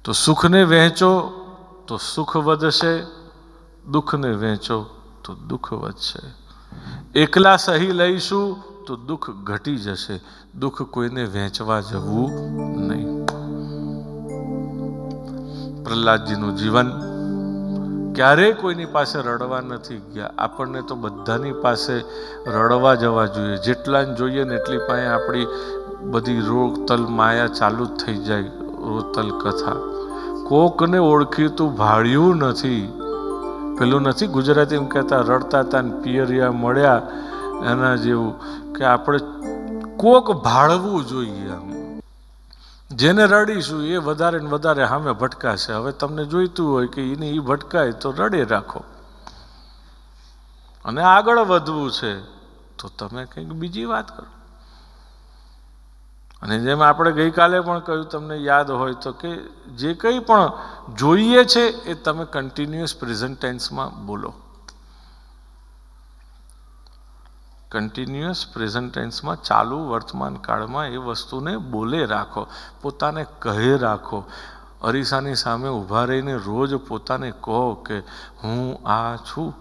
તો સુખને વહેંચો તો સુખ વધશે, દુઃખને વહેંચો તો દુઃખ વધશે. એકલા સહી લઈશું તો દુઃખ ઘટી જશે, દુઃખ કોઈને વહેંચવા જવું નહીં. પ્રહલાદજીનું જીવન ક્યારેય કોઈની પાસે રડવા નથી ગયા. આપણને તો બધાની પાસે રડવા જવા જોઈએ. જેટલાને જોઈએ ને એટલી પાસે આપણી બધી રોતલ માયા ચાલુ જ થઈ જાય. રોતલ કથા કોકને ઓળખીતું ભાળ્યું નથી. પેલું નથી ગુજરાતી એમ કહેતા, રડતા હતા ને પિયરિયા મળ્યા, એના જેવું કે આપણે કોક ભાળવું જોઈએ. જેને રડીશું એ વધારે ને વધારે સામે ભટકાશે. હવે તમને જોઈતું હોય કે એને એ ભટકાય તો રડે રાખો, અને આગળ વધવું છે તો તમે કંઈક બીજી વાત કરો. અને જેમ આપણે ગઈકાલે પણ કહ્યું, તમને યાદ હોય તો, કે જે કંઈ પણ જોઈએ છે એ તમે કન્ટિન્યુઅસ પ્રેઝન્ટ ટેન્સમાં બોલો. કન્ટિન્યુઅસ પ્રેઝન્ટ ટેન્સમાં ચાલુ વર્તમાન કાળમાં એ વસ્તુને બોલે રાખો, પોતાને કહે રાખો. અરીસાની સામે ઊભા રહીને રોજ પોતાને કહો કે હું આ છું